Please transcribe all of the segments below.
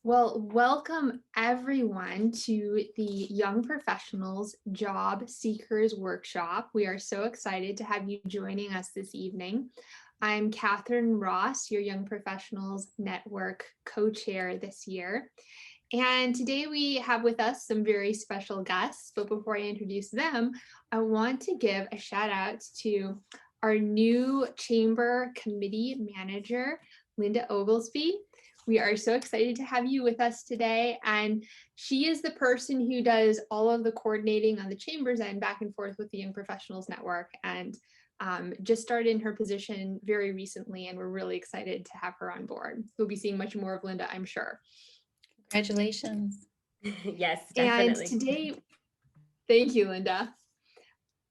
Well, welcome everyone to the Young Professionals Job Seekers Workshop. We are so excited to have you joining us this evening. I'm Catherine Ross, your Young Professionals Network co-chair this year. And today we have with us some very special guests, but before I introduce them, I want to give a shout out to our new Chamber Committee Manager, Linda Oglesby. We are so excited to have you with us today. And she is the person who does all of the coordinating on the Chamber's end back and forth with the Young Professionals Network, and just started in her position very recently, and we're really excited to have her on board. We'll be seeing much more of Linda, I'm sure. Congratulations. Yes, definitely. And today, thank you, Linda.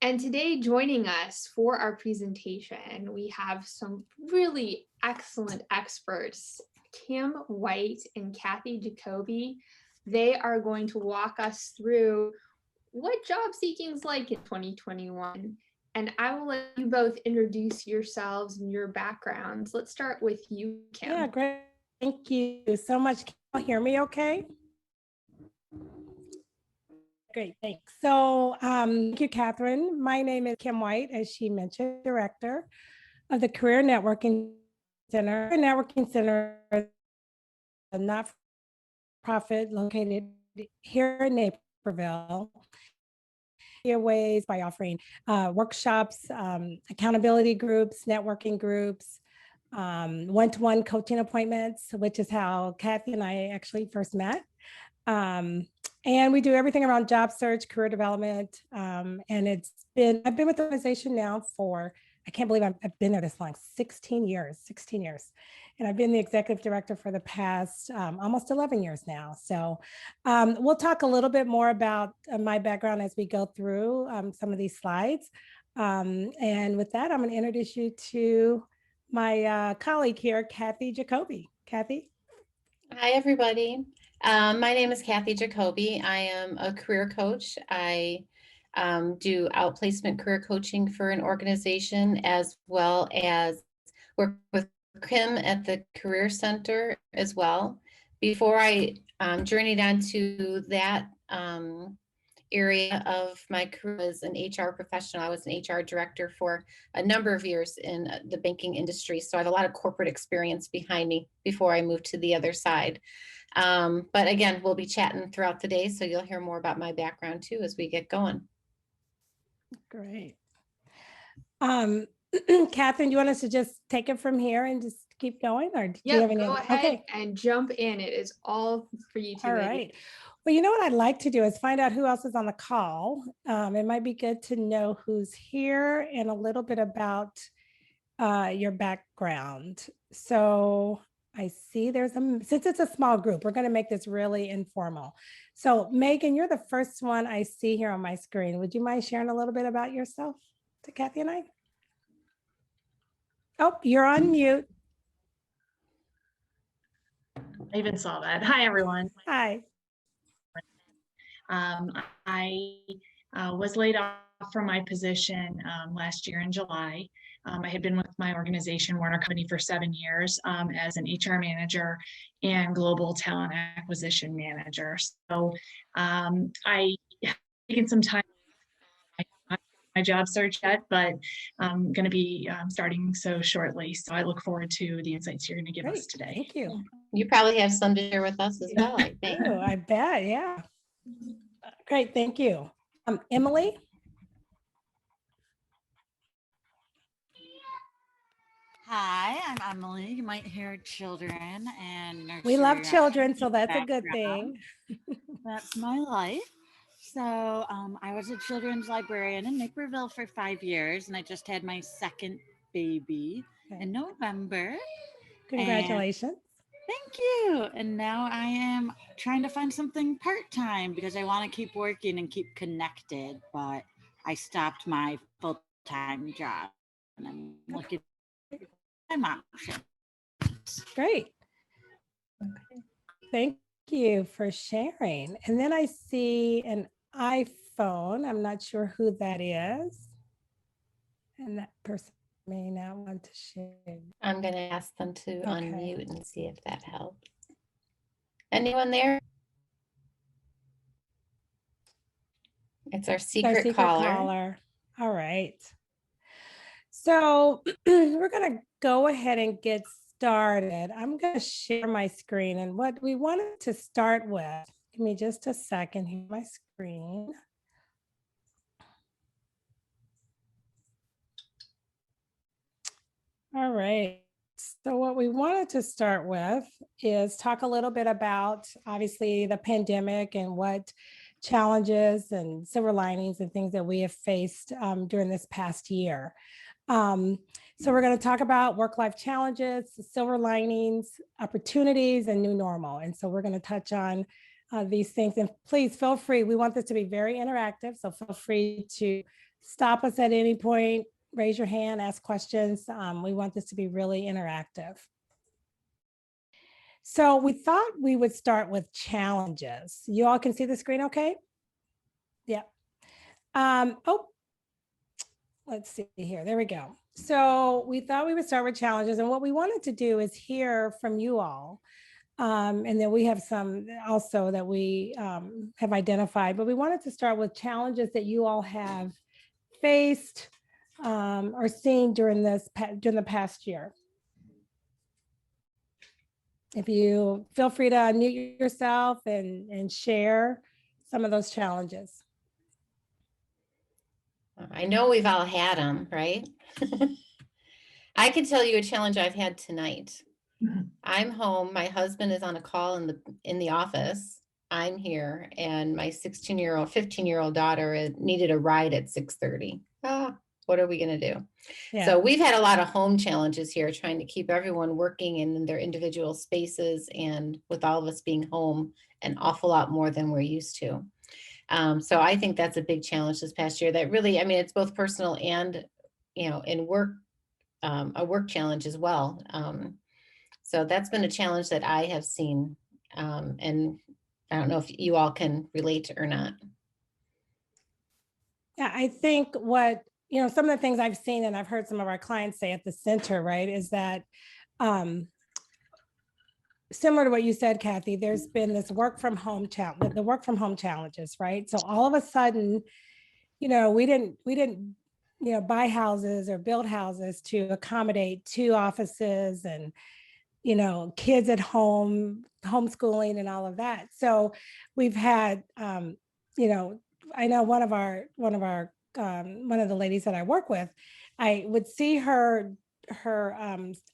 And today joining us for our presentation, we have some really excellent experts, Kim White and Cathy Giacobbe. They are going to walk us through what job seeking is like in 2021. And I will let you both introduce yourselves and your backgrounds. Let's start with you, Kim. Yeah, great. Thank you so much. Can you hear me okay? Great, thanks. So thank you, Catherine. My name is Kim White, as she mentioned, Director of the Career Networking Center. The Networking Center is a not-for-profit located here in Naperville. Ways by offering workshops, accountability groups, networking groups, one-to-one coaching appointments, which is how Cathy and I actually first met. And we do everything around job search, career development. And I've been with the organization now for, I can't believe I've been there this long, 16 years. And I've been the executive director for the past almost 11 years now. So we'll talk a little bit more about my background as we go through some of these slides. And with that, I'm going to introduce you to my colleague here, Cathy Giacobbe. Cathy? Hi, everybody. My name is Cathy Giacobbe. I am a career coach. I do outplacement career coaching for an organization, as well as work with Kim at the Career Center as well. Before I journeyed onto that area of my career as an HR professional, I was an HR director for a number of years in the banking industry. So I have a lot of corporate experience behind me before I moved to the other side. But again, we'll be chatting throughout the day, so you'll hear more about my background too as we get going. Great. Catherine, do you want us to just take it from here and just keep going? Or do you have any go other? ahead Okay. and jump in. It is all for you two. All right. Well, you know what I'd like to do is find out who else is on the call. It might be good to know who's here and a little bit about your background. So I see since it's a small group, we're going to make this really informal. So Megan, you're the first one I see here on my screen. Would you mind sharing a little bit about yourself to Cathy and I? Oh, you're on mute. I even saw that. Hi, everyone. Hi. I was laid off from my position last year in July. I had been with my organization, Warner Company, for 7 years as an HR manager and global talent acquisition manager. So I have taken some time my job search yet, but I'm going to be starting so shortly. So I look forward to the insights you're going to give us today. Thank you. You probably have some to share with us as well, I think. Oh, I bet, yeah. Great, thank you. Emily? Hi, I'm Emily. You might hear children and nursery. We love children, so that's a good thing. That's my life. So I was a children's librarian in Naperville for 5 years, and I just had my second baby in November. Congratulations. Thank you. And now I am trying to find something part-time because I want to keep working and keep connected, but I stopped my full-time job and I'm looking at my options. Great. Okay. Thank you for sharing. And then I see an iPhone. I'm not sure who that is. And that person may not want to share. I'm going to ask them to unmute and see if that helps. Anyone there? It's our Our secret secret caller. caller. All right. So we're going to go ahead and get started. I'm going to share my screen, and what we wanted to start with, give me just a second here, my screen. All right. So what we wanted to start with is talk a little bit about, obviously, the pandemic and what challenges and silver linings and things that we have faced during this past year. So we're going to talk about work-life challenges, silver linings, opportunities, and new normal. And so we're going to touch on these things. And please feel free. We want this to be very interactive. So feel free to stop us at any point, raise your hand, ask questions. We want this to be really interactive. So we thought we would start with challenges. You all can see the screen okay? Yeah. Let's see here. There we go. So we thought we would start with challenges. And what we wanted to do is hear from you all. And then we have some also that we have identified, but we wanted to start with challenges that you all have faced or seen during the past year. If you feel free to unmute yourself and share some of those challenges. I know we've all had them, right? I can tell you a challenge I've had tonight. I'm home. My husband is on a call in the office. I'm here, and my 16-year-old, 15-year-old daughter needed a ride at 6:30. What are we going to do? Yeah. So we've had a lot of home challenges here, trying to keep everyone working in their individual spaces, and with all of us being home an awful lot more than we're used to. So I think that's a big challenge this past year that really, I mean, it's both personal and, in work, a work challenge as well. So that's been a challenge that I have seen. And I don't know if you all can relate or not. Yeah, I think some of the things I've seen and I've heard some of our clients say at the center, right, is that similar to what you said, Cathy, there's been this work from home challenge, the work from home challenges, right? So all of a sudden, we didn't, buy houses or build houses to accommodate 2 offices and, kids at home, homeschooling and all of that. So we've had, I know one of the ladies that I work with, I would see her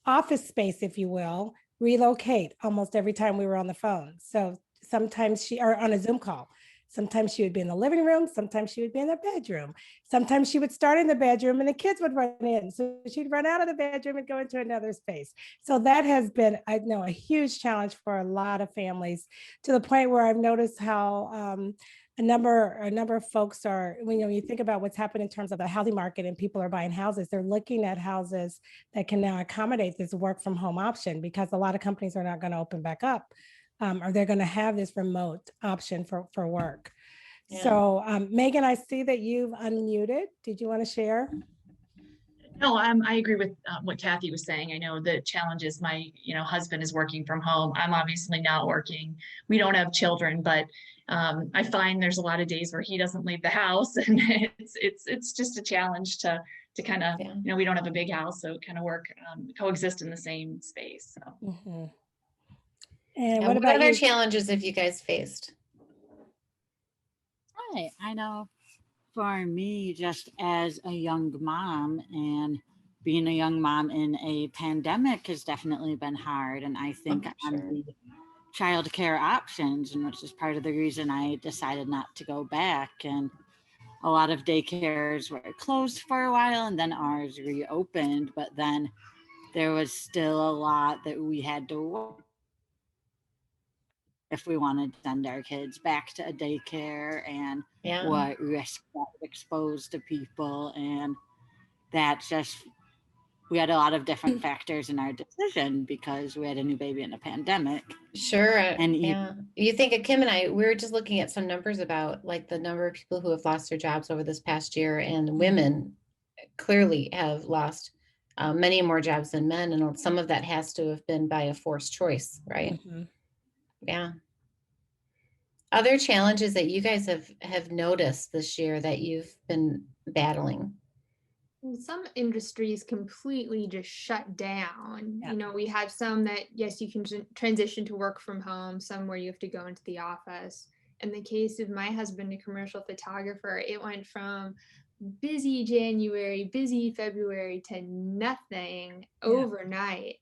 office space, if you will, relocate almost every time we were on the phone. So sometimes or on a Zoom call, sometimes she would be in the living room, sometimes she would be in the bedroom. Sometimes she would start in the bedroom and the kids would run in. So she'd run out of the bedroom and go into another space. So that has been, I know, a huge challenge for a lot of families, to the point where I've noticed how a number of folks are, when you think about what's happened in terms of the housing market and people are buying houses, they're looking at houses that can now accommodate this work from home option, because a lot of companies are not going to open back up, or they're going to have this remote option for work. Yeah. So Megan, I see that you've unmuted. Did you want to share? No, I agree with what Cathy was saying. I know the challenge is my, husband is working from home. I'm obviously not working. We don't have children, but I find there's a lot of days where he doesn't leave the house, and it's just a challenge to kind of, we don't have a big house, so kind of work, coexist in the same space. So. Mm-hmm. And what about other challenges have you guys faced? Right, I know. For me, just as a young mom, and being a young mom in a pandemic has definitely been hard. And I think on the childcare options, and which is part of the reason I decided not to go back. And a lot of daycares were closed for a while, and then ours reopened. But then there was still a lot that we had to work if we wanted to send our kids back to a daycare, and what risk that would expose to people. And that's just, we had a lot of different factors in our decision because we had a new baby in a pandemic. Sure. And you think of Kim and I, we were just looking at some numbers about like the number of people who have lost their jobs over this past year, and women clearly have lost many more jobs than men. And some of that has to have been by a forced choice, right? Mm-hmm. Yeah. other challenges that you guys have noticed this year that you've been battling? Some industries completely just shut down. Yeah. You know, we have some that, yes, you can transition to work from home, some where you have to go into the office. In the case of my husband, a commercial photographer, it went from busy January, busy February to nothing overnight.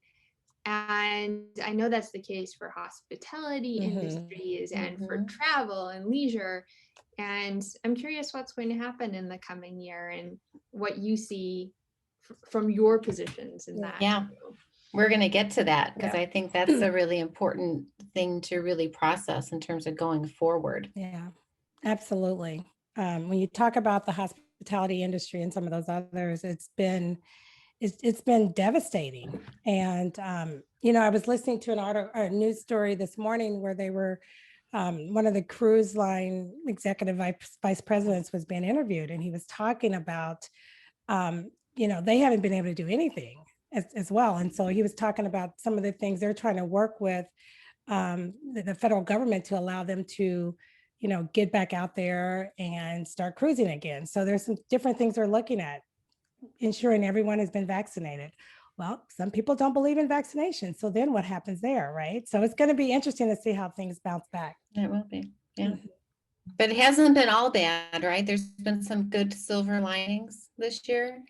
And I know that's the case for hospitality industries and for travel and leisure. And I'm curious what's going to happen in the coming year and what you see from your positions in that. Yeah, we're going to get to that because Yeah. I think that's a really important thing to really process in terms of going forward. Yeah, absolutely. When you talk about the hospitality industry and some of those others, it's been devastating. And you know, I was listening to an article, a news story this morning where they were one of the cruise line executive vice presidents was being interviewed, and he was talking about you know, they haven't been able to do anything as well. And so he was talking about some of the things they're trying to work with the federal government to allow them to, you know, get back out there and start cruising again. So there's some different things they're looking at, ensuring everyone has been vaccinated. Well, some people don't believe in vaccination. So then what happens there, right? So it's going to be interesting to see how things bounce back. It will be, yeah. But it hasn't been all bad, right? There's been some good silver linings this year.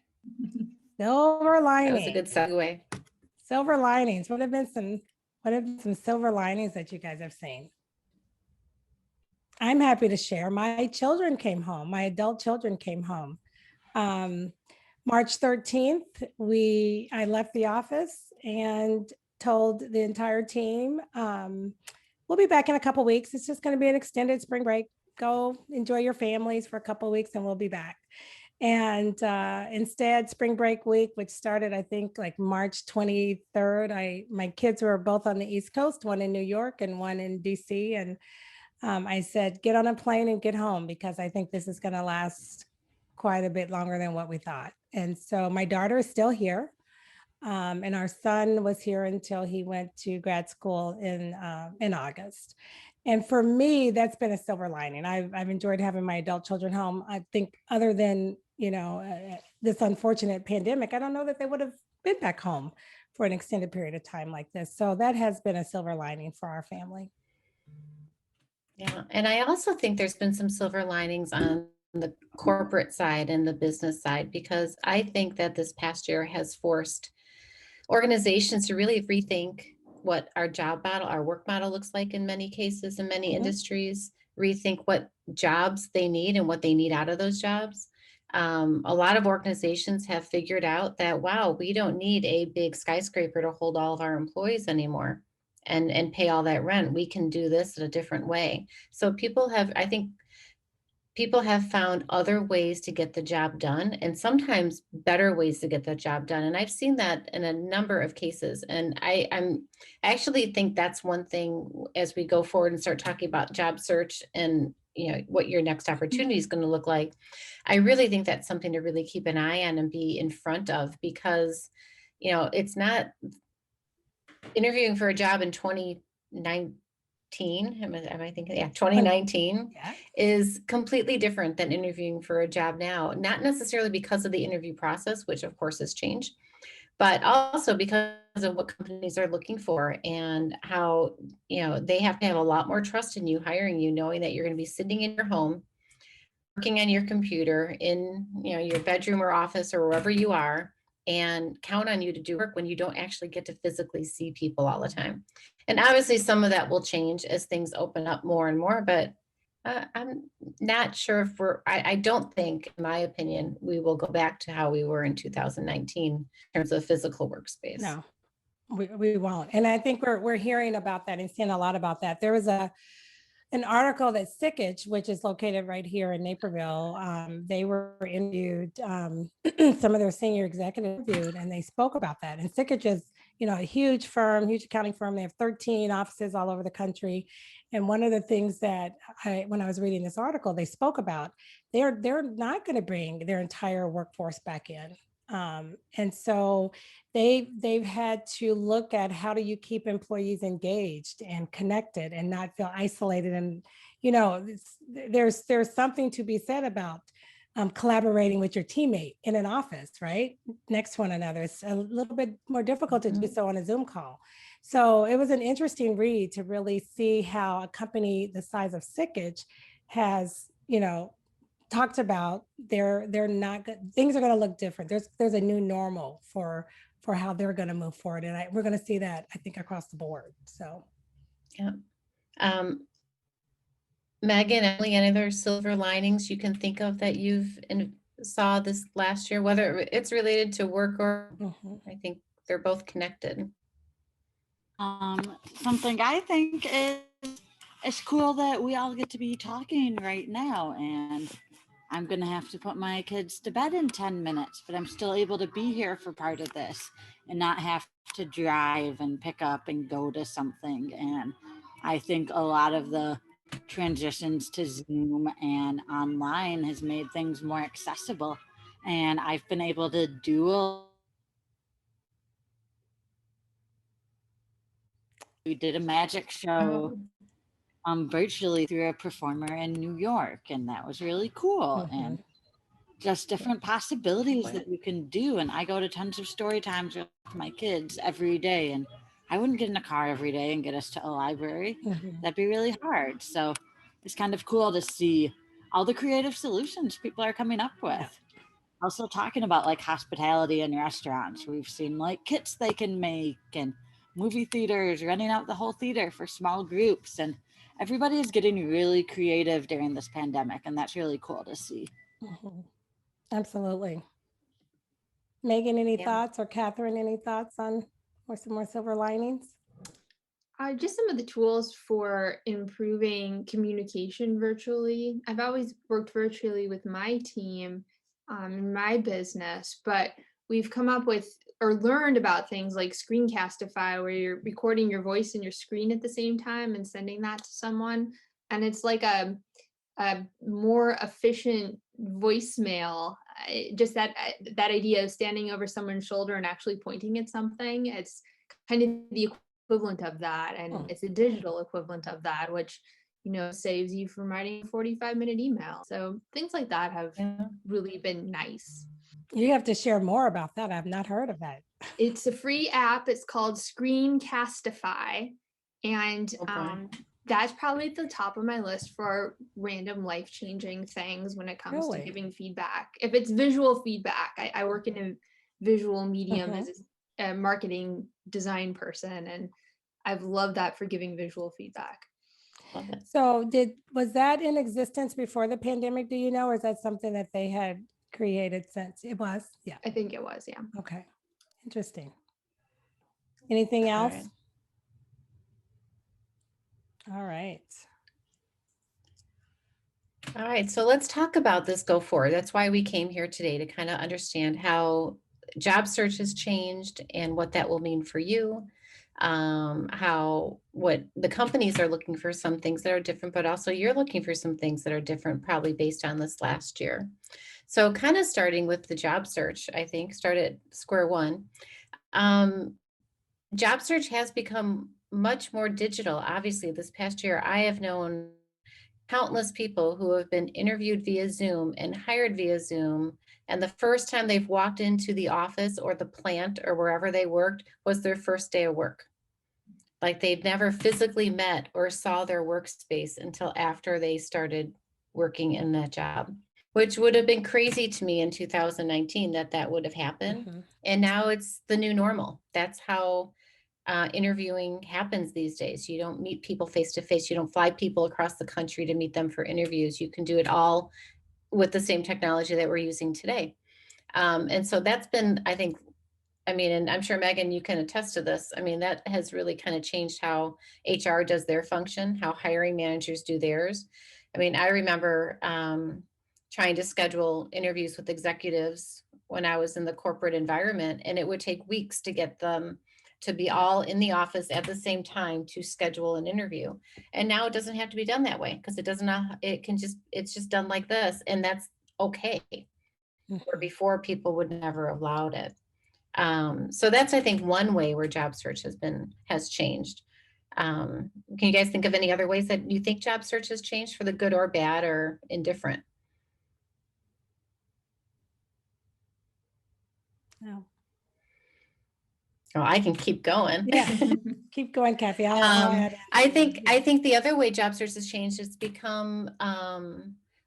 Silver That was a good linings. segue. Silver linings. What have been some silver linings that you guys have seen? I'm happy to share. My children came home. My adult children came home. March 13th, I left the office and told the entire team, we'll be back in a couple weeks. It's just going to be an extended spring break. Go enjoy your families for a couple of weeks and we'll be back. And instead, spring break week, which started, I think, like March 23rd, my kids were both on the East Coast, one in New York and one in DC. And I said, get on a plane and get home because I think this is going to last quite a bit longer than what we thought. And so my daughter is still here. And our son was here until he went to grad school in August. And for me, that's been a silver lining. I've enjoyed having my adult children home. I think other than, you know, this unfortunate pandemic, I don't know that they would have been back home for an extended period of time like this. So that has been a silver lining for our family. Yeah, and I also think there's been some silver linings on the corporate side and the business side, because I think that this past year has forced organizations to really rethink what our job model, our work model looks like in many cases, in many industries, rethink what jobs they need and what they need out of those jobs. A lot of organizations have figured out that, wow, we don't need a big skyscraper to hold all of our employees anymore and pay all that rent. We can do this in a different way. So I think people have found other ways to get the job done, and sometimes better ways to get the job done. And I've seen that in a number of cases. And I actually think that's one thing as we go forward and start talking about job search and, you know, what your next opportunity is going to look like. I really think that's something to really keep an eye on and be in front of, because, you know, it's not interviewing for a job in 2019. Am I thinking? Yeah, 2019 is completely different than interviewing for a job now. Not necessarily because of the interview process, which of course has changed, but also because of what companies are looking for and how, you know, they have to have a lot more trust in you hiring you, knowing that you're going to be sitting in your home, working on your computer in, you know, your bedroom or office or wherever you are, and count on you to do work when you don't actually get to physically see people all the time. And obviously some of that will change as things open up more and more, but I'm not sure if I don't think, in my opinion, we will go back to how we were in 2019 in terms of physical workspace. No, we won't. And I think we're hearing about that and seeing a lot about that. There was an article that Sickage, which is located right here in Naperville, they were interviewed, some of their senior executives interviewed, and they spoke about that. And Sickage is, you know, a huge firm, huge accounting firm. They have 13 offices all over the country. And one of the things that when I was reading this article, they spoke about, they're not going to bring their entire workforce back in. And so they've had to look at how do you keep employees engaged and connected and not feel isolated. And, there's something to be said about collaborating with your teammate in an office, right? Next to one another. It's a little bit more difficult to do so on a Zoom call. So it was an interesting read to really see how a company the size of Sickage has, talked about they're not good. Things are going to look different. There's a new normal for how they're going to move forward, and we're going to see that, I think, across the board. So, Yeah. Megan, Emily, any other silver linings you can think of that saw this last year, whether it's related to work or I think they're both connected. Something I think is it's cool that we all get to be talking right now, and I'm gonna have to put my kids to bed in 10 minutes, but I'm still able to be here for part of this and not have to drive and pick up and go to something. And I think a lot of the transitions to Zoom and online has made things more accessible. And I've been able to we did a magic show virtually through a performer in New York, and that was really cool. And just different possibilities that you can do. And I go to tons of story times with my kids every day, and I wouldn't get in a car every day and get us to a library. That'd be really hard. So it's kind of cool to see all the creative solutions people are coming up with. Also talking about like hospitality and restaurants. We've seen like kits they can make, and movie theaters renting out the whole theater for small groups, and everybody is getting really creative during this pandemic, and that's really cool to see. Absolutely. Megan, any thoughts, or Catherine, any thoughts on or some more silver linings? Just some of the tools for improving communication virtually. I've always worked virtually with my team in my business, but we've come up with or learned about things like Screencastify, where you're recording your voice and your screen at the same time and sending that to someone. And it's like a more efficient voicemail. Just that idea of standing over someone's shoulder and actually pointing at something. It's kind of the equivalent of that, and it's a digital equivalent of that, which saves you from writing a 45-minute email. So things like that have really been nice. You have to share more about that. I've not heard of that. It's a free app. It's called Screencastify, and that's probably at the top of my list for random life-changing things when it comes to giving feedback. If it's visual feedback, I work in a visual medium as a marketing design person, and I've loved that for giving visual feedback. So was that in existence before the pandemic, do you know, or is that something that they had created since? It was? Yeah. I think it was, yeah. Okay. Interesting. Anything else? All right. All right, so let's talk about this go forward. That's why we came here today, to kind of understand how job search has changed and what that will mean for you. What the companies are looking for, some things that are different, but also you're looking for some things that are different, probably based on this last year. So kind of starting with the job search, I think, start at square one. Job search has become much more digital. Obviously, this past year, I have known countless people who have been interviewed via Zoom and hired via Zoom. And the first time they've walked into the office or the plant or wherever they worked was their first day of work. Like they'd never physically met or saw their workspace until after they started working in that job, which would have been crazy to me in 2019 that would have happened. And now it's the new normal. That's how interviewing happens these days. You don't meet people face to face. You don't fly people across the country to meet them for interviews. You can do it all with the same technology that we're using today. And so that's been, I think, and I'm sure Megan, you can attest to this. That has really kind of changed how HR does their function, how hiring managers do theirs. I remember trying to schedule interviews with executives when I was in the corporate environment, and it would take weeks to get them to be all in the office at the same time to schedule an interview. And now it doesn't have to be done that way, because it's just done like this, and that's okay. where before people would never have allowed it. So that's, I think, one way where job search has changed. Can you guys think of any other ways that you think job search has changed for the good or bad or indifferent? No. Oh, I can keep going. Yeah, keep going, Cathy. I'll add. I think the other way job search has changed, it's become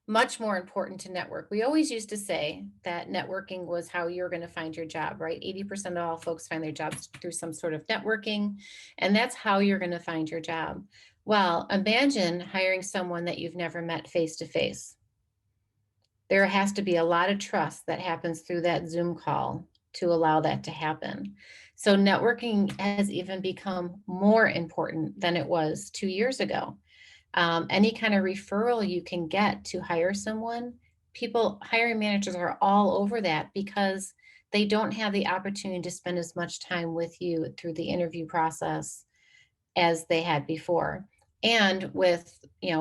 much more important to network. We always used to say that networking was how you're going to find your job, right? 80% of all folks find their jobs through some sort of networking, and that's how you're going to find your job. Well, imagine hiring someone that you've never met face to face. There has to be a lot of trust that happens through that Zoom call to allow that to happen. So networking has even become more important than it was 2 years ago. Any kind of referral you can get to hire someone, hiring managers are all over that because they don't have the opportunity to spend as much time with you through the interview process as they had before. And with,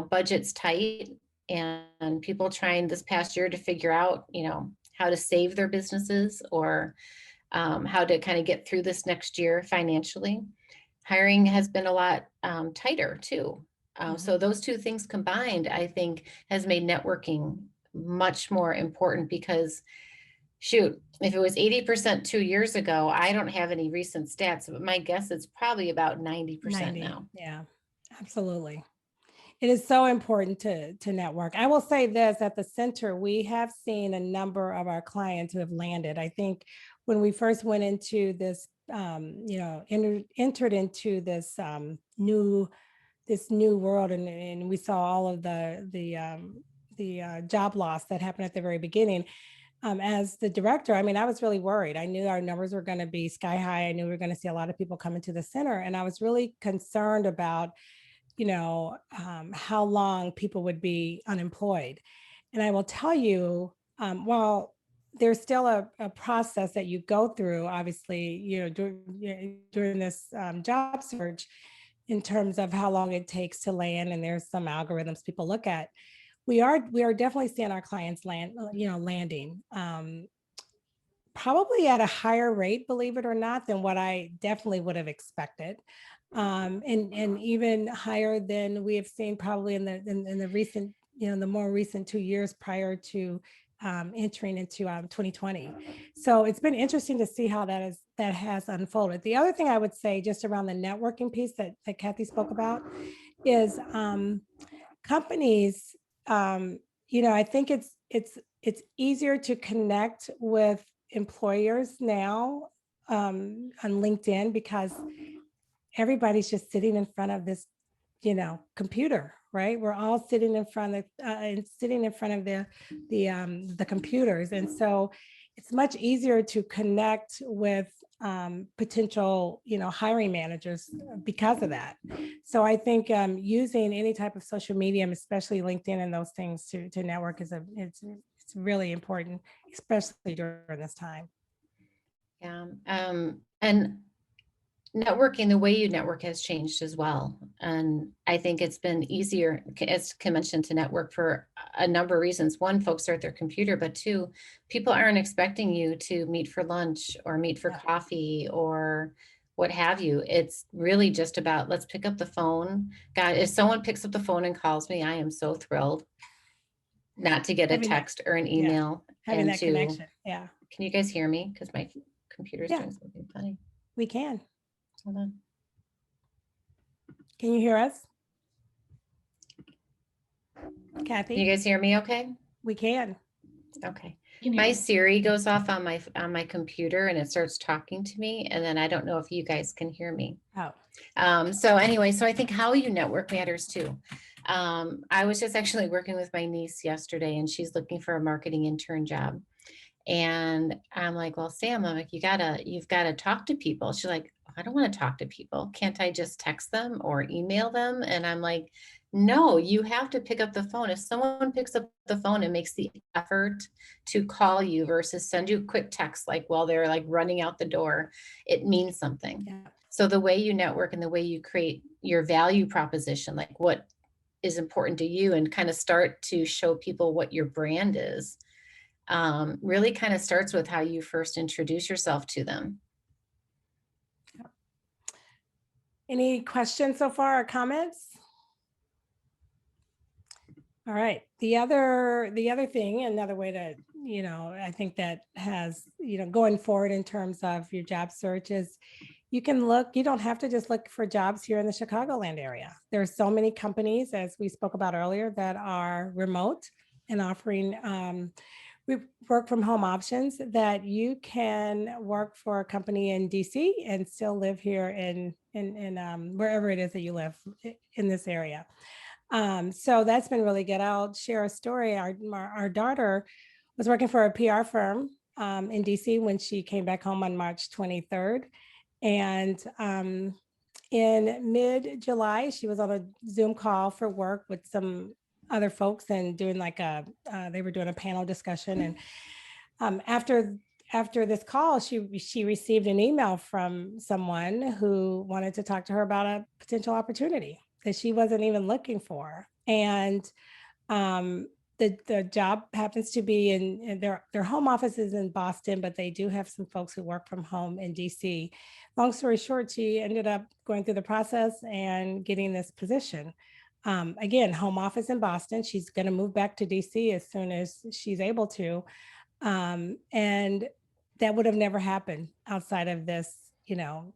budgets tight and people trying this past year to figure out, how to save their businesses or how to kind of get through this next year financially, hiring has been a lot tighter too. So those two things combined, I think, has made networking much more important because, shoot, if it was 80% 2 years ago, I don't have any recent stats, but my guess is probably about 90% now. Yeah, absolutely. It is so important to network. I will say this, at the center, we have seen a number of our clients who have landed. I think when we first went into this, entered into this new world, and we saw all of the job loss that happened at the very beginning. As the director, I mean, I was really worried. I knew our numbers were going to be sky high. I knew we were going to see a lot of people coming to the center, and I was really concerned about how long people would be unemployed. And I will tell you, while there's still a process that you go through, obviously, during this job search, in terms of how long it takes to land, and there's some algorithms people look at. We are definitely seeing our clients landing. Probably at a higher rate, believe it or not, than what I definitely would have expected. And even higher than we have seen probably in the recent, the more recent 2 years prior to entering into 2020. So it's been interesting to see how that has unfolded. The other thing I would say, just around the networking piece that Cathy spoke about, is companies. I think it's easier to connect with employers now on LinkedIn because everybody's just sitting in front of this, computer, right? We're all sitting in front of the computers, and so it's much easier to connect with potential, hiring managers because of that. So I think using any type of social media, especially LinkedIn and those things to network it's really important, especially during this time. Yeah. And networking, the way you network has changed as well. And I think it's been easier, as Kim mentioned, to network for a number of reasons. One, folks are at their computer, but two, people aren't expecting you to meet for lunch or meet for coffee or what have you. It's really just about, let's pick up the phone. God, if someone picks up the phone and calls me, I am so thrilled not to get a text or an email. Having that connection. Yeah. Can you guys hear me? Because my computer's doing something funny. We can. Hold on. Can you hear us? Cathy? Can you guys hear me okay? We can. Okay. My Siri goes off on my computer and it starts talking to me, and then I don't know if you guys can hear me. So anyway, so I think how you network matters too. I was just actually working with my niece yesterday, and she's looking for a marketing intern job. And I'm like, well, Sam, I'm like, you've got to talk to people. She's like, I don't want to talk to people. Can't I just text them or email them? And I'm like, no, you have to pick up the phone. If someone picks up the phone and makes the effort to call you versus send you a quick text, like while they're like running out the door, it means something. Yeah. So the way you network and the way you create your value proposition, like what is important to you, and kind of start to show people what your brand is, really kind of starts with how you first introduce yourself to them. Any questions so far or comments? All right. The other thing, another way to, I think that has, going forward in terms of your job search is you don't have to just look for jobs here in the Chicagoland area. There are so many companies, as we spoke about earlier, that are remote and offering work from home options, that you can work for a company in DC and still live here in wherever it is that you live in this area. So that's been really good. I'll share a story. Our daughter was working for a PR firm in DC when she came back home on March 23rd. And in mid-July, she was on a Zoom call for work with some other folks and doing they were doing a panel discussion. And after this call, she received an email from someone who wanted to talk to her about a potential opportunity that she wasn't even looking for. And the job happens to be in their home office is in Boston, but they do have some folks who work from home in DC. Long story short, she ended up going through the process and getting this position. Again, home office in Boston. She's going to move back to DC as soon as she's able to. And that would have never happened outside of this, new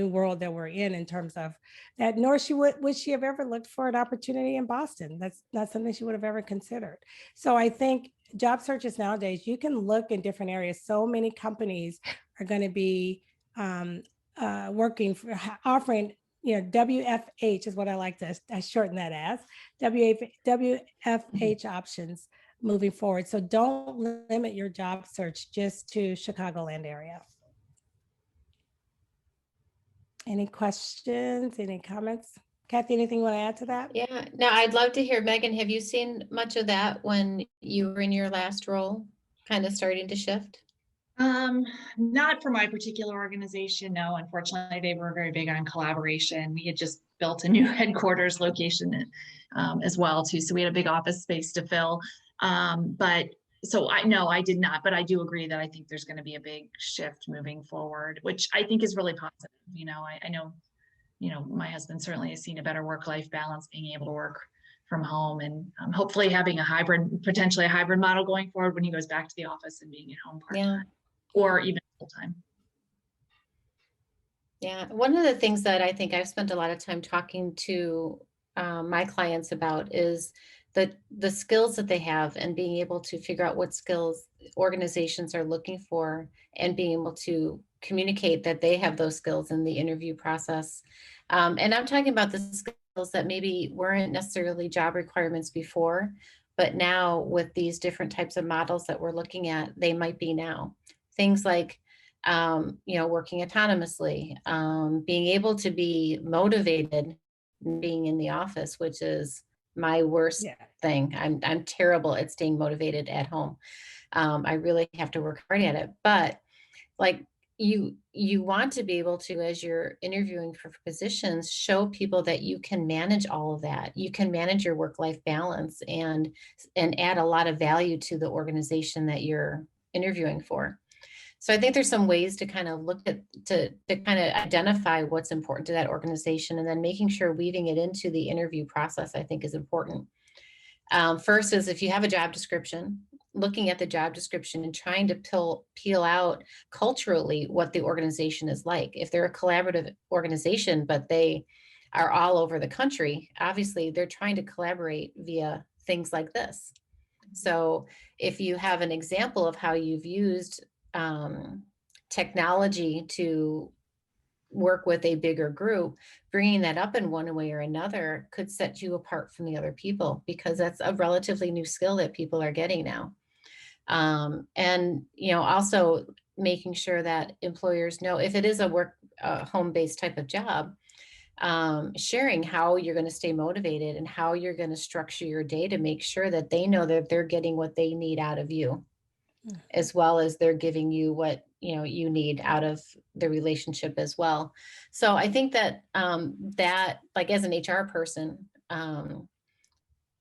world that we're in terms of that, nor would she have ever looked for an opportunity in Boston. That's not something she would have ever considered. So I think job searches nowadays, you can look in different areas. So many companies are going to be offering, WFH is what I like to shorten that as, WFH options moving forward. So don't limit your job search just to Chicagoland area. Any questions, any comments? Cathy, anything you want to add to that? Yeah, no, I'd love to hear, Megan, have you seen much of that when you were in your last role, kind of starting to shift? Not for my particular organization. No, unfortunately, they were very big on collaboration. We had just built a new headquarters location as well too. So we had a big office space to fill. I did not, but I do agree that I think there's going to be a big shift moving forward, which I think is really positive. I know, my husband certainly has seen a better work-life balance, being able to work from home, and hopefully having potentially a hybrid model going forward when he goes back to the office and being at home part-time or even full-time. Yeah, one of the things that I think I've spent a lot of time talking to my clients about is the skills that they have, and being able to figure out what skills organizations are looking for, and being able to communicate that they have those skills in the interview process. And I'm talking about the skills that maybe weren't necessarily job requirements before, but now with these different types of models that we're looking at, they might be now. Things like working autonomously, being able to be motivated, being in the office, which is my worst thing. I'm terrible at staying motivated at home. I really have to work hard at it. But like you want to be able to, as you're interviewing for positions, show people that you can manage all of that. You can manage your work-life balance and add a lot of value to the organization that you're interviewing for. So I think there's some ways to kind of look at, to kind of identify what's important to that organization, and then making sure weaving it into the interview process, I think, is important. First is, if you have a job description, looking at the job description and trying to peel out culturally what the organization is like. If they're a collaborative organization, but they are all over the country, obviously they're trying to collaborate via things like this. So if you have an example of how you've used technology to work with a bigger group, bringing that up in one way or another could set you apart from the other people, because that's a relatively new skill that people are getting now. And also making sure that employers know, if it is a home-based type of job, sharing how you're going to stay motivated and how you're going to structure your day to make sure that they know that they're getting what they need out of you, as well as they're giving you what you need out of the relationship as well. So I think that that, like, as an HR person,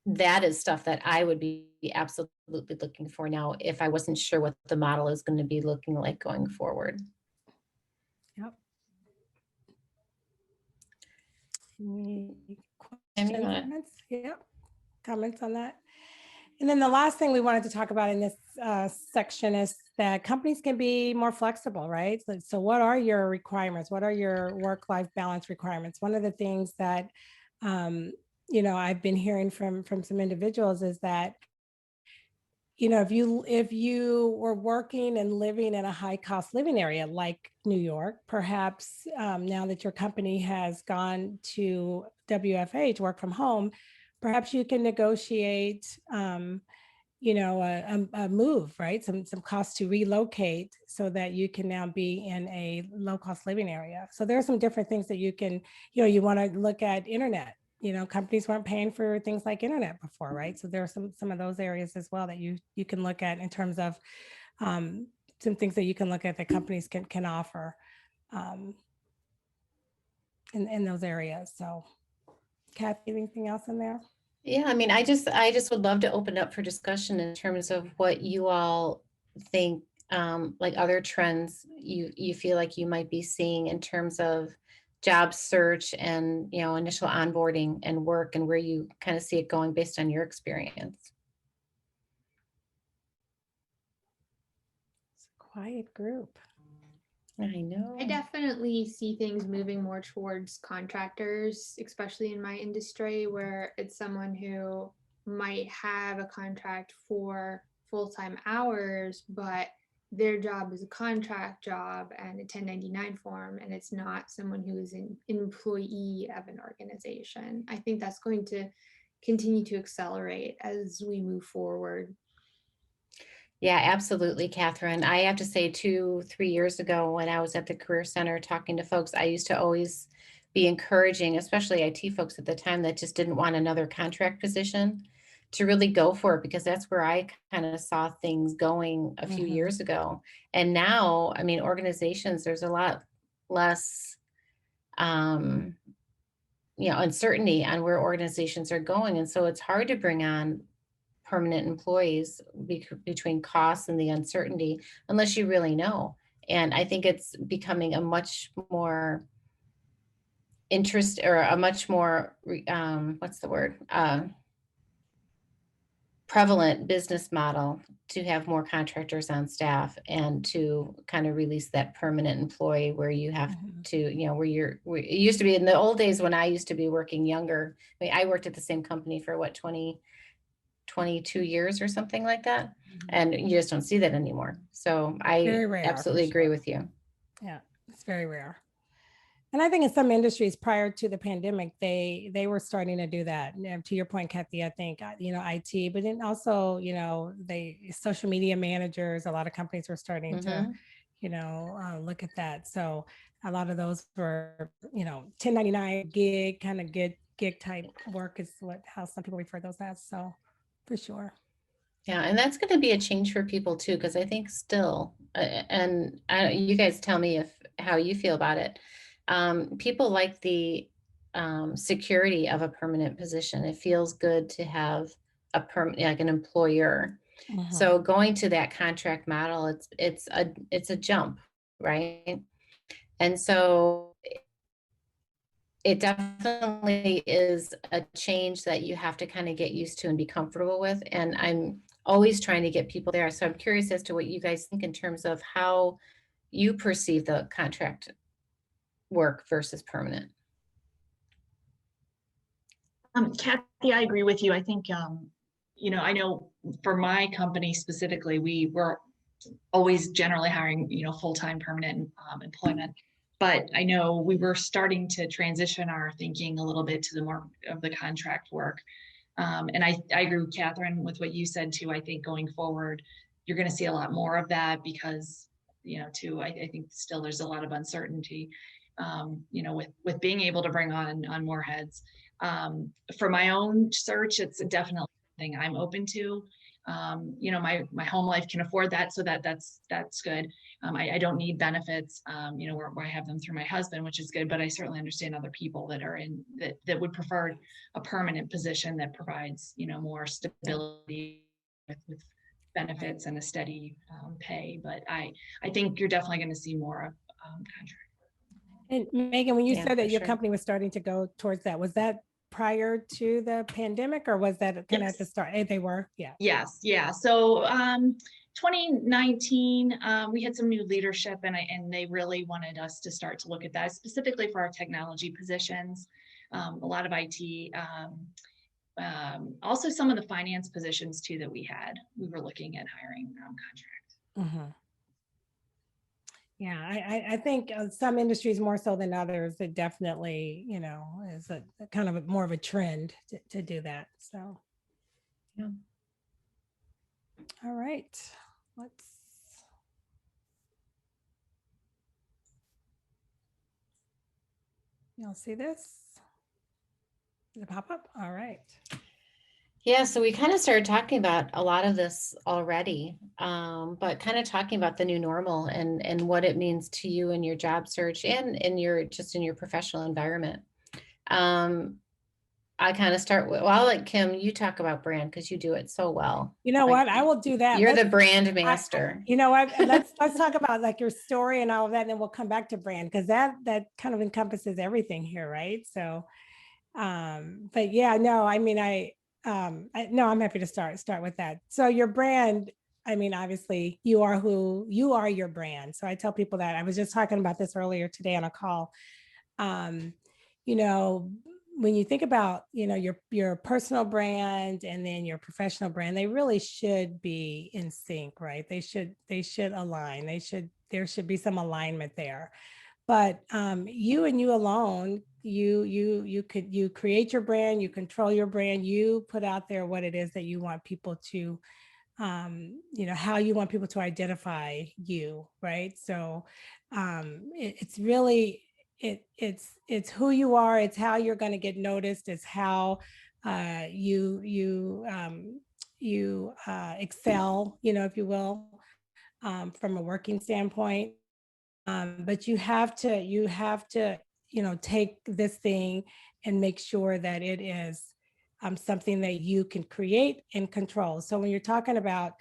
that is stuff that I would be absolutely looking for now if I wasn't sure what the model is going to be looking like going forward. Yep. Any Tammy, you questions, wanna- comments? Yep. Comments on that? And then the last thing we wanted to talk about in this section is that companies can be more flexible, right? So what are your requirements? What are your work-life balance requirements? One of the things that, I've been hearing from some individuals is that, if you were working and living in a high cost living area like New York, perhaps now that your company has gone to WFH, work from home, perhaps you can negotiate, a move, right? Some cost to relocate so that you can now be in a low cost living area. So there are some different things that you can, you want to look at internet. Companies weren't paying for things like internet before, right? So there are some of those areas as well that you can look at in terms of some things that you can look at that companies can offer in those areas. So, Cathy, anything else in there? Yeah, I mean, I just would love to open up for discussion in terms of what you all think, like other trends you feel like you might be seeing in terms of job search and, initial onboarding and work, and where you kind of see it going based on your experience. It's a quiet group. I know. I definitely see things moving more towards contractors, especially in my industry, where it's someone who might have a contract for full-time hours, but their job is a contract job and a 1099 form, and it's not someone who is an employee of an organization. I think that's going to continue to accelerate as we move forward. Yeah, absolutely, Catherine. I have to say 2-3 years ago when I was at the Career Center talking to folks, I used to always be encouraging, especially IT folks at the time that just didn't want another contract position, to really go for it, because that's where I kind of saw things going a few years ago. And now, I mean, organizations, there's a lot less uncertainty on where organizations are going. And so it's hard to bring on permanent employees between costs and the uncertainty, unless you really know. And I think it's becoming a much more interest, or a much more what's the word, prevalent business model to have more contractors on staff, and to kind of release that permanent employee where you have to, where it used to be in the old days when I used to be working younger. I mean, I worked at the same company for 22 years or something like that. And you just don't see that anymore. So I absolutely agree with you. Yeah, it's very rare. And I think in some industries prior to the pandemic, they were starting to do that. To your point, Cathy, I think, IT, but then also, the social media managers, a lot of companies were starting to, look at that. So a lot of those were, 1099 gig, kind of gig type work is how some people refer those as. So for sure. Yeah, and that's going to be a change for people too, because I think still, you guys tell me how you feel about it. People like the security of a permanent position. It feels good to have like an employer. So going to that contract model, it's a jump, right? And so it definitely is a change that you have to kind of get used to and be comfortable with. And I'm always trying to get people there. So I'm curious as to what you guys think in terms of how you perceive the contract work versus permanent. Cathy, I agree with you. I think, I know for my company specifically, we were always generally hiring, full-time permanent employment. But I know we were starting to transition our thinking a little bit to the more of the contract work. And I agree with Catherine with what you said too. I think going forward, you're going to see a lot more of that because, I think still there's a lot of uncertainty, with being able to bring on more heads. For my own search, it's definitely something I'm open to. My home life can afford that, so that's good. I don't need benefits, where I have them through my husband, which is good, but I certainly understand other people that are in that would prefer a permanent position that provides, more stability with benefits and a steady pay. But I think you're definitely going to see more of contract. And Megan, when you Yeah, said that for your sure. company was starting to go towards that, was that prior to the pandemic, or was that kind of at the Yes. start? They were, yeah. Yes, yeah. So 2019, we had some new leadership, and they really wanted us to start to look at that specifically for our technology positions, a lot of IT, also some of the finance positions too that we were looking at hiring contract. Mhm. Yeah, I think some industries more so than others, it definitely, is a kind of more of a trend to do that. So, Yeah. All right, y'all see this? Did it pop up? All right. Yeah, so we kind of started talking about a lot of this already, but kind of talking about the new normal and what it means to you in your job search and in your professional environment. I kind of start with, well, I'll let Kim, you talk about brand because you do it so well. You know what? I will do that. You're the brand master. You know what? Let's talk about like your story and all of that, and then we'll come back to brand because that kind of encompasses everything here, right? So, but yeah, no, I mean, no, I'm happy to start with that. So your brand, I mean, obviously you are who you are, your brand. So I tell people that. I was just talking about this earlier today on a call. You know, when you think about, your personal brand and then your professional brand, they really should be in sync, right? They should align. There should be some alignment there. But you and you alone, you create your brand, you control your brand, you put out there what it is that you want people to, how you want people to identify you, right? So it's really, it's who you are, it's how you're going to get noticed, it's how you excel, if you will, from a working standpoint. But you have to, take this thing and make sure that it is something that you can create and control. So when you're talking about,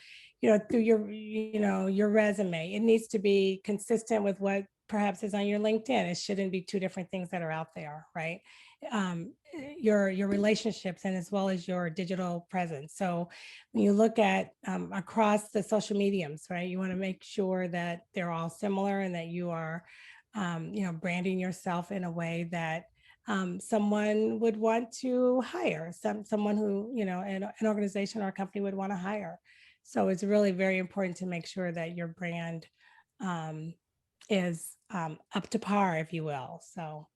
through your resume, it needs to be consistent with what perhaps is on your LinkedIn. It shouldn't be two different things that are out there, right? Your relationships and as well as your digital presence. So when you look at across the social mediums, right, you want to make sure that they're all similar and that you are, branding yourself in a way that someone would want to hire, someone who, an organization or a company would want to hire. So it's really very important to make sure that your brand is up to par, if you will. So.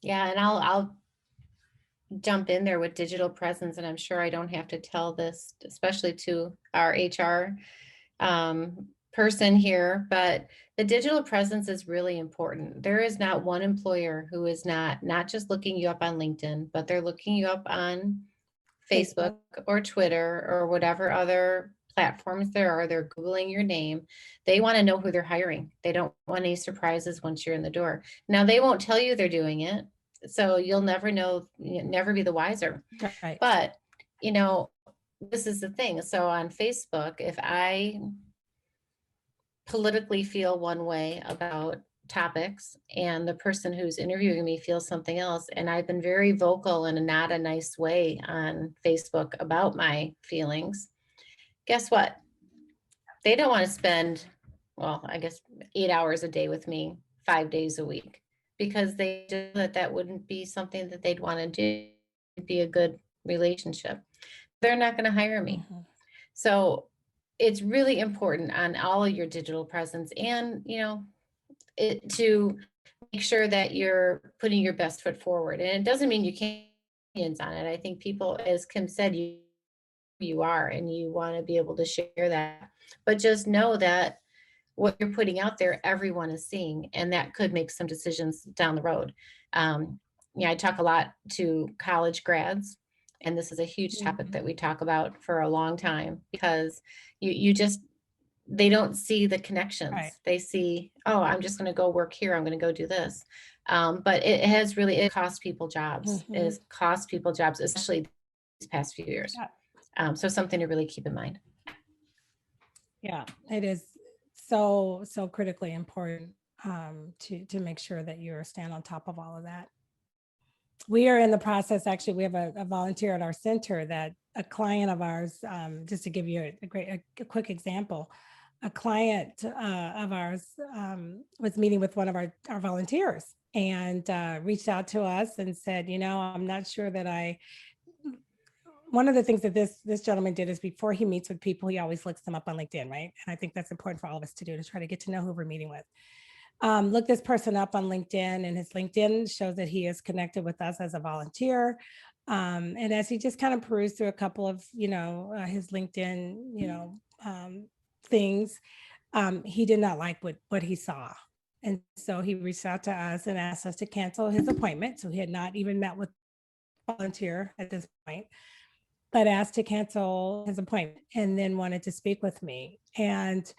Yeah, and I'll jump in there with digital presence, and I'm sure I don't have to tell this, especially to our HR person here, but the digital presence is really important. There is not one employer who is not just looking you up on LinkedIn, but they're looking you up on Facebook or Twitter or whatever other platforms there are. They're Googling your name. They want to know who they're hiring. They don't want any surprises once you're in the door. Now, they won't tell you they're doing it, so you'll never know, never be the wiser. Right. But, this is the thing. So on Facebook, if I politically feel one way about topics and the person who's interviewing me feels something else, and I've been very vocal in a not a nice way on Facebook about my feelings, guess what? They don't want to spend, well, I guess 8 hours a day with me 5 days a week, because they know that wouldn't be something that they'd want to do. It'd be a good relationship. They're not going to hire me. Mm-hmm. So it's really important on all of your digital presence and, to make sure that you're putting your best foot forward. And it doesn't mean you can't opinions on it. I think people, as Kim said, you are, and you want to be able to share that. But just know that what you're putting out there, everyone is seeing, and that could make some decisions down the road. I talk a lot to college grads, and this is a huge topic that we talk about for a long time, because you just, they don't see the connections. Right. They see, oh, I'm just going to go work here, I'm going to go do this. But it cost people jobs. Mm-hmm. It has cost people jobs, especially these past few years. Yeah. So something to really keep in mind. Yeah, it is so critically important to make sure that you're staying on top of all of that. We are in the process, actually, we have a volunteer at our center that a client of ours, just to give you a quick example, a client of ours was meeting with one of our volunteers and reached out to us and said, I'm not sure that one of the things that this gentleman did is before he meets with people, he always looks them up on LinkedIn, right? And I think that's important for all of us to do, to try to get to know who we're meeting with. Look this person up on LinkedIn, and his LinkedIn shows that he is connected with us as a volunteer. And as he just kind of perused through a couple of, his LinkedIn, things, he did not like what he saw. And so he reached out to us and asked us to cancel his appointment. So he had not even met with a volunteer at this point, but asked to cancel his appointment and then wanted to speak with me. And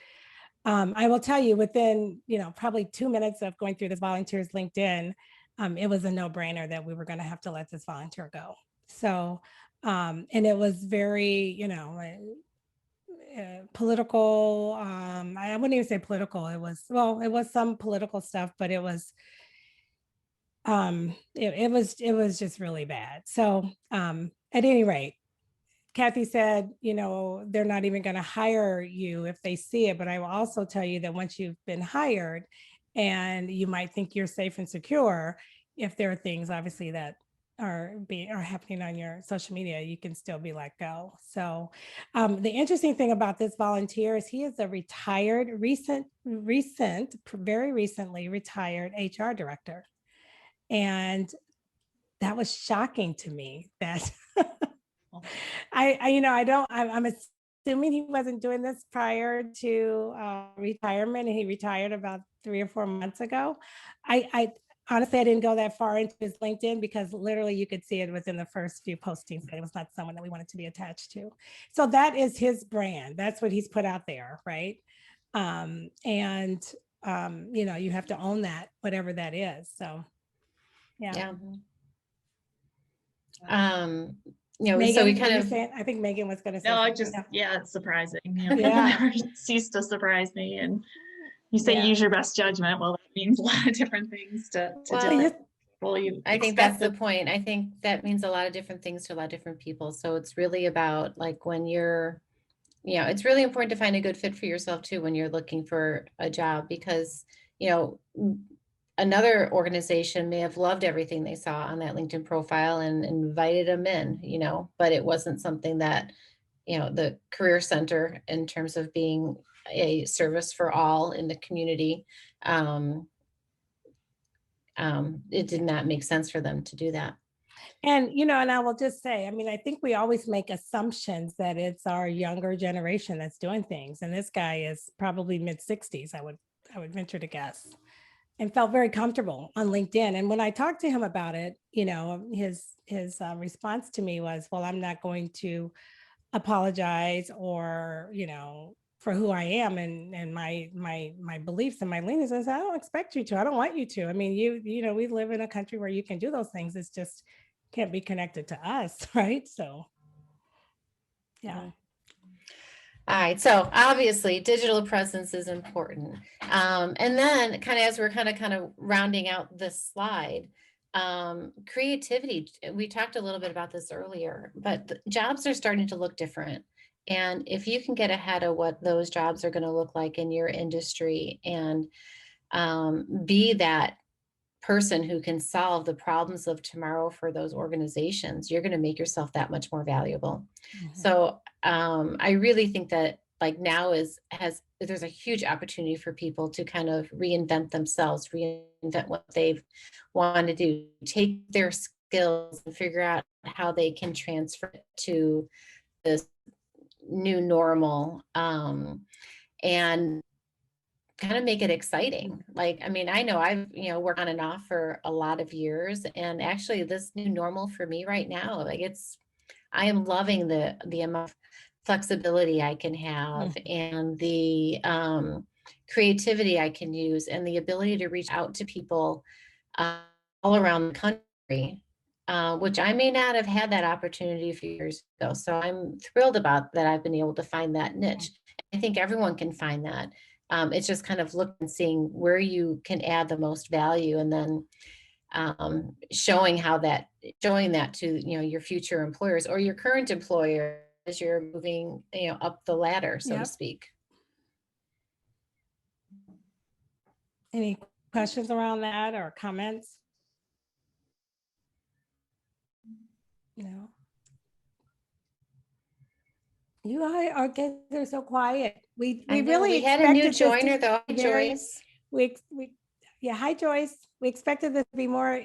I will tell you, within, probably 2 minutes of going through this volunteer's LinkedIn, it was a no-brainer that we were going to have to let this volunteer go. So, and it was very, political. I wouldn't even say political. It was some political stuff, but it was, it was just really bad. So, at any rate, Cathy said, they're not even going to hire you if they see it. But I will also tell you that once you've been hired and you might think you're safe and secure, if there are things obviously that are happening on your social media, you can still be let go. So the interesting thing about this volunteer is he is a very recently retired HR director. And that was shocking to me that I'm assuming he wasn't doing this prior to retirement, and he retired about 3 or 4 months ago. I honestly, I didn't go that far into his LinkedIn because literally you could see it within the first few postings that it was not someone that we wanted to be attached to. So that is his brand. That's what he's put out there, right? And you have to own that, whatever that is. So, yeah. Megan, so we kind of, I think Megan was going to say. No, something. it's surprising. Yeah. Never ceased to surprise me. And you say use your best judgment. Well, that means a lot of different things to different people. I think that's the point. I think that means a lot of different things to a lot of different people. So it's really about like when you're, it's really important to find a good fit for yourself too when you're looking for a job, because, another organization may have loved everything they saw on that LinkedIn profile and invited them in, but it wasn't something that, the Career Center, in terms of being a service for all in the community, it did not make sense for them to do that. And, and I will just say, I think we always make assumptions that it's our younger generation that's doing things. And this guy is probably mid-60s, I would venture to guess, and felt very comfortable on LinkedIn. And when I talked to him about it, his response to me was, well, I'm not going to apologize or, for who I am and my beliefs and my leanings. I said, I don't expect you to. I don't want you to. I mean, we live in a country where you can do those things. It's just can't be connected to us, right? So, yeah. All right, so obviously digital presence is important. And then kind of as we're kind of rounding out this slide, creativity, we talked a little bit about this earlier, but jobs are starting to look different. And if you can get ahead of what those jobs are going to look like in your industry and be that person who can solve the problems of tomorrow for those organizations, you're going to make yourself that much more valuable. Mm-hmm. So I really think that like now there's a huge opportunity for people to kind of reinvent themselves, reinvent what they've wanted to do, take their skills and figure out how they can transfer it to this new normal, and kind of make it exciting. Like, I know I've, worked on and off for a lot of years, and actually this new normal for me right now, like I am loving the amount of flexibility I can have and the creativity I can use and the ability to reach out to people all around the country which I may not have had that opportunity a few years ago. So I'm thrilled about that. I've been able to find that niche. I think everyone can find that. It's just kind of looking and seeing where you can add the most value, and then showing that to, your future employers or your current employer as you're moving, up the ladder, so to Yep. speak. Any questions around that or comments? No. You are getting, they're so quiet. We I know, really we had a new expected this to joiner though, be very- Joyce. Yeah, hi Joyce. We expected this to be more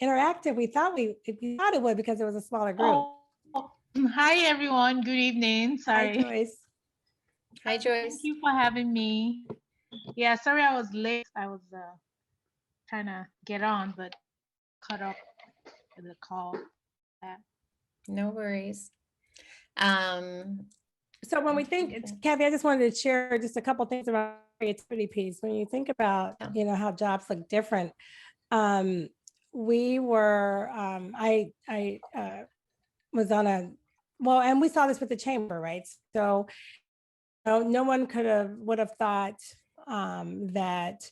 interactive. We thought it would because it was a smaller group. Oh, hi everyone. Good evening. Hi Sorry. Joyce. Hi, Joyce. Thank you for having me. Yeah, sorry I was late. I was trying to get on, but cut up with the call. No worries. So when we think, Cathy, I just wanted to share just a couple things about creativity piece. When you think about, how jobs look different, we were, I was on and we saw this with the chamber, right? So no one would have thought that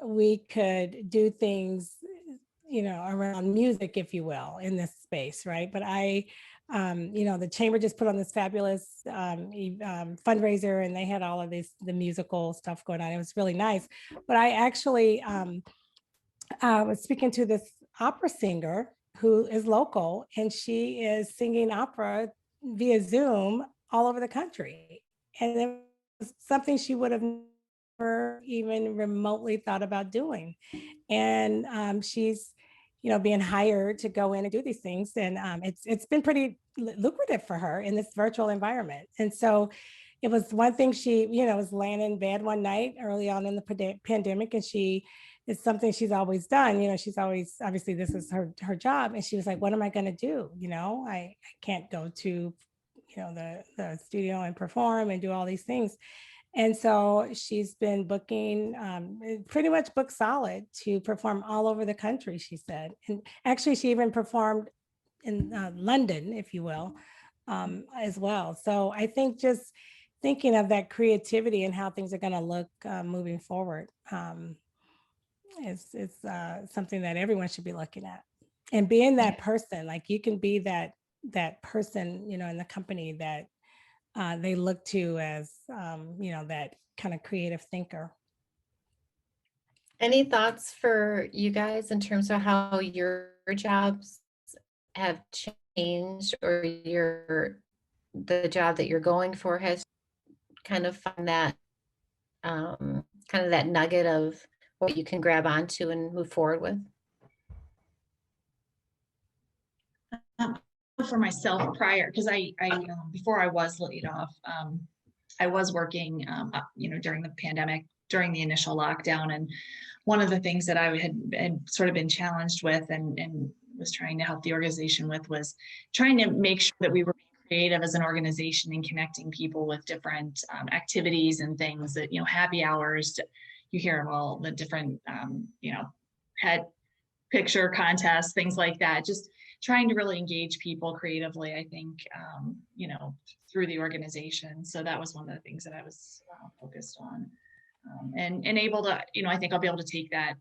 we could do things, around music, if you will, in this space, right? But the chamber just put on this fabulous fundraiser, and they had all of the musical stuff going on. It was really nice. But I actually was speaking to this opera singer who is local, and she is singing opera via Zoom all over the country. And it was something she would have never even remotely thought about doing. And she's, being hired to go in and do these things. And it's been pretty lucrative for her in this virtual environment. And so it was one thing she, was laying in bed one night early on in the pandemic, and it's something she's always done. She's always, obviously this is her job. And she was like, what am I going to do? I can't go to, the studio and perform and do all these things. And so she's been booking, pretty much booked solid to perform all over the country, she said. And actually she even performed in London, if you will, as well. So I think just thinking of that creativity and how things are going to look moving forward is something that everyone should be looking at. And being that person, like you can be that person, in the company that they look to as, that kind of creative thinker. Any thoughts for you guys in terms of how your jobs have changed, or the job that you're going for has kind of found that kind of that nugget of what you can grab onto and move forward with? For myself prior, because I before I was laid off, I was working, during the pandemic, during the initial lockdown. And one of the things that I had sort of been challenged with and was trying to help the organization with was trying to make sure that we were creative as an organization and connecting people with different activities and things that, happy hours, you hear of all the different, pet picture contests, things like that, just trying to really engage people creatively, I think, through the organization. So that was one of the things that I was focused on, and able to, I think I'll be able to take that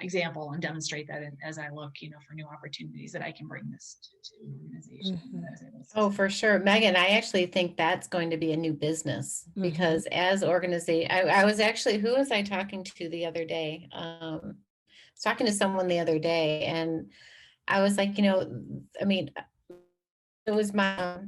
example and demonstrate that as I look, for new opportunities that I can bring this to the organization. Mm-hmm. Oh, for sure. Megan, I actually think that's going to be a new business, because as organization, I was actually, who was I talking to the other day? I was talking to someone the other day, and I was like, it was my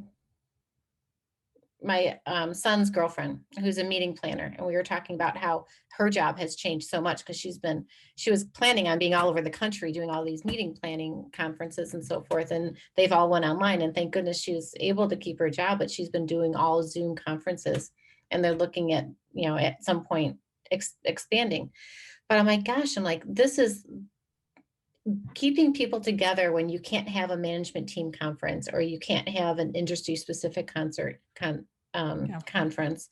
son's girlfriend, who's a meeting planner. And we were talking about how her job has changed so much, because she was planning on being all over the country doing all these meeting planning conferences and so forth. And they've all went online, and thank goodness she was able to keep her job, but she's been doing all Zoom conferences, and they're looking at, at some point expanding. But I'm like, gosh, this is keeping people together when you can't have a management team conference, or you can't have an industry specific conference.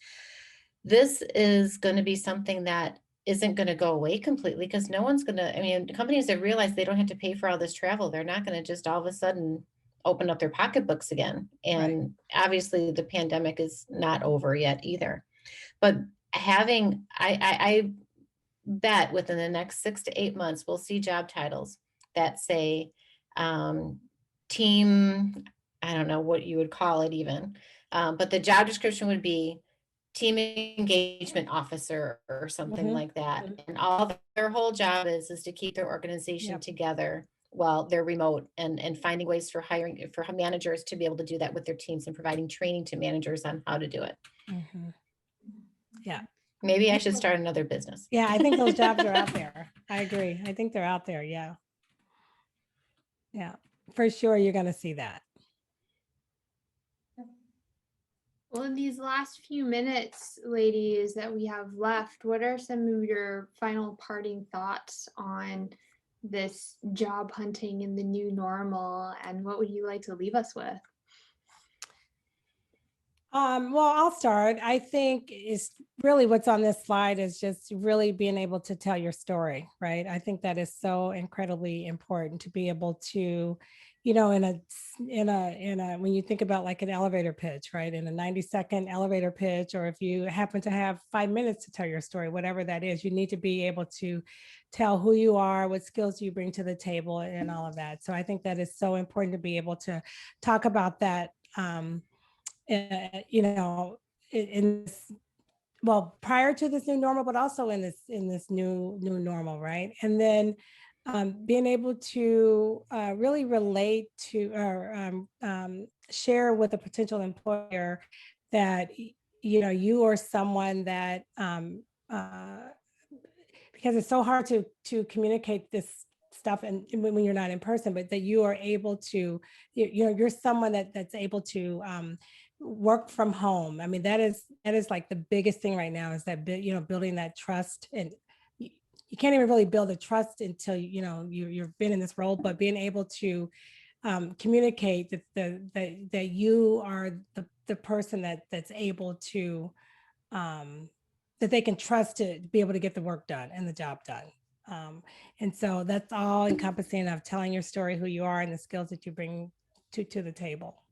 This is going to be something that isn't going to go away completely, because no one's going to, I mean, companies that realize they don't have to pay for all this travel, they're not going to just all of a sudden open up their pocketbooks again. And obviously the pandemic is not over yet either. But having, I bet within the next 6 to 8 months, we'll see job titles that say team, I don't know what you would call it even, but the job description would be team engagement officer or something like that. And all their whole job is to keep their organization together while they're remote, and finding ways for hiring, for managers to be able to do that with their teams, and providing training to managers on how to do it. Yeah. Maybe I should start another business. Yeah, I think those jobs are out there. I agree. I think they're out there. Yeah. Yeah, for sure. You're going to see that. Well, in these last few minutes, ladies, that we have left, what are some of your final parting thoughts on this job hunting in the new normal, and what would you like to leave us with? Well, I'll start. I think is really what's on this slide is just really being able to tell your story, right? I think that is so incredibly important to be able to, you know, when you think about like an elevator pitch, right? In a 90-second elevator pitch, or if you happen to have 5 minutes to tell your story, whatever that is, you need to be able to tell who you are, what skills you bring to the table, and all of that. So I think that is so important to be able to talk about that. You know, in this, well, prior to this new normal, but also in this new normal, right? And then being able to really relate to, or share with a potential employer that you know you are someone that because it's so hard to communicate this stuff, and when you're not in person, but that you are able to, you know, you're someone that's able to work from home. I mean, that is like the biggest thing right now, is that, you know, building that trust. And you can't even really build a trust until you know you've been in this role, but being able to communicate that you are the person that's able to that they can trust to be able to get the work done and the job done. And so that's all encompassing of telling your story, who you are, and the skills that you bring to the table.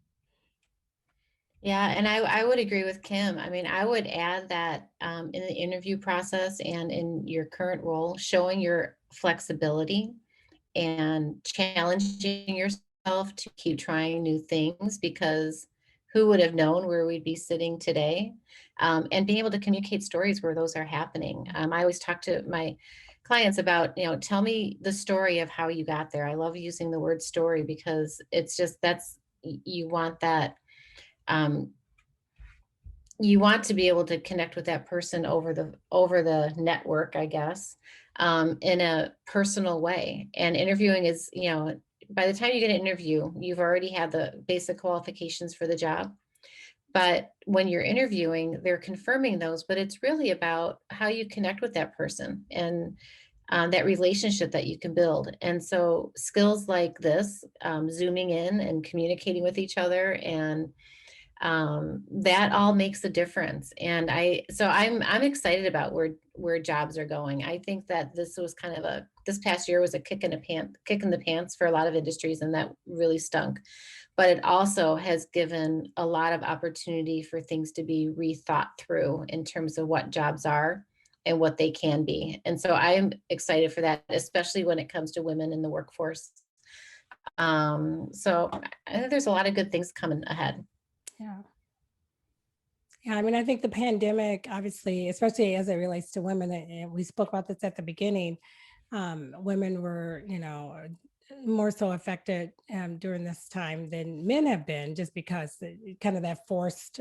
Yeah, and I would agree with Kim. I mean, I would add that in the interview process and in your current role, showing your flexibility and challenging yourself to keep trying new things, because who would have known where we'd be sitting today? And being able to communicate stories where those are happening. I always talk to my clients about, you know, tell me the story of how you got there. I love using the word story, because it's just, you want that. You want to be able to connect with that person over the network, I guess, in a personal way. And interviewing is, you know, by the time you get an interview, you've already had the basic qualifications for the job. But when you're interviewing, they're confirming those, but it's really about how you connect with that person, and that relationship that you can build. And so skills like this, zooming in and communicating with each other, and that all makes a difference. And I'm excited about where jobs are going. I think that this past year was a kick in the pants for a lot of industries, and that really stunk. But it also has given a lot of opportunity for things to be rethought through in terms of what jobs are and what they can be. And so I'm excited for that, especially when it comes to women in the workforce. So I think there's a lot of good things coming ahead. Yeah. Yeah, I mean, I think the pandemic, obviously, especially as it relates to women, and we spoke about this at the beginning, women were, you know, more so affected during this time than men have been, just because kind of that forced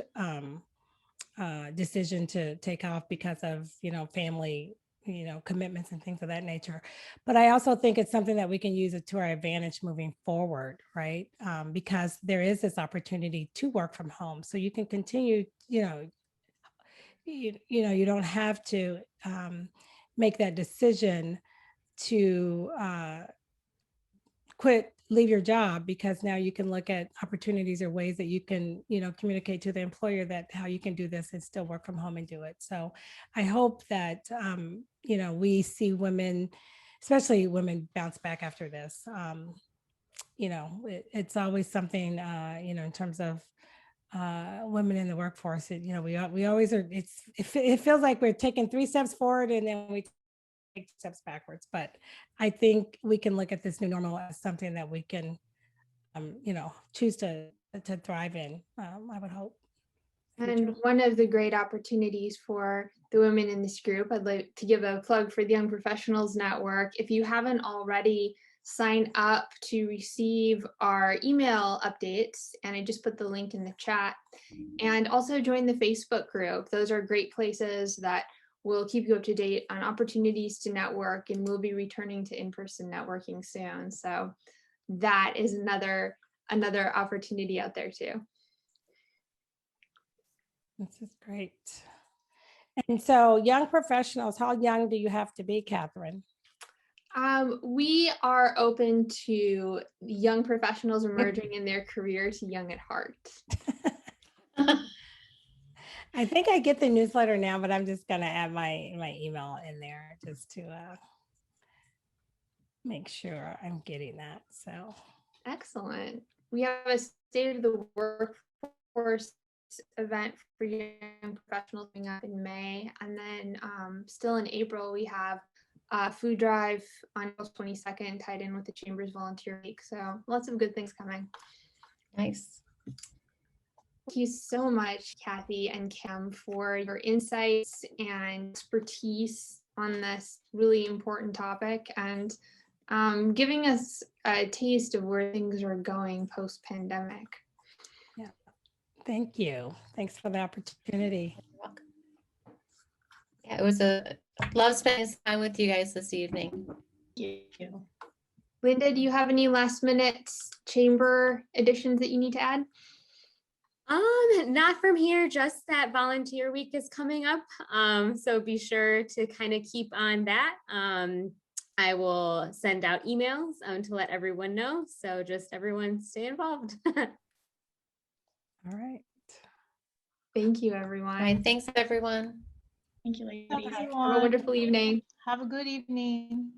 decision to take off because of, you know, family, you know, commitments and things of that nature. But I also think it's something that we can use it to our advantage moving forward, right? Because there is this opportunity to work from home, so you can continue, you know, you don't have to make that decision to leave your job, because now you can look at opportunities or ways that you can, communicate to the employer that how you can do this and still work from home and do it. So I hope that, we see women, especially women, bounce back after this. It's always something, in terms of women in the workforce. We always are. It feels like we're taking 3 steps forward and then we take steps backwards. But I think we can look at this new normal as something that we can, choose to thrive in. I would hope. And one of the great opportunities for the women in this group, I'd like to give a plug for the Young Professionals Network. If you haven't already, sign up to receive our email updates, and I just put the link in the chat. And also join the Facebook group. Those are great places that will keep you up to date on opportunities to network, and we'll be returning to in-person networking soon. So that is another opportunity out there too. This is great. And so young professionals, how young do you have to be, Catherine? We are open to young professionals emerging in their careers young at heart. I think I get the newsletter now, but I'm just gonna add my email in there just to make sure I'm getting that. So Excellent. We have a State of the Workforce event for young professionals coming up in May, and then still in April we have a food drive on April 22nd, tied in with the Chamber's Volunteer Week. So lots of good things coming. Nice. Thank you so much, Cathy and Kim, for your insights and expertise on this really important topic, and giving us a taste of where things are going post-pandemic. yeah, thank you. Thanks for the opportunity. You're welcome. Yeah, it was a love spending time with you guys this evening. Thank you. Linda, do you have any last minute chamber additions that you need to add? Not from here, just that volunteer week is coming up. So be sure to kind of keep on that. I will send out emails to let everyone know. So just everyone stay involved. All right. Thank you, everyone. All right, thanks everyone. Thank you, ladies. Have a wonderful evening. Have a good evening.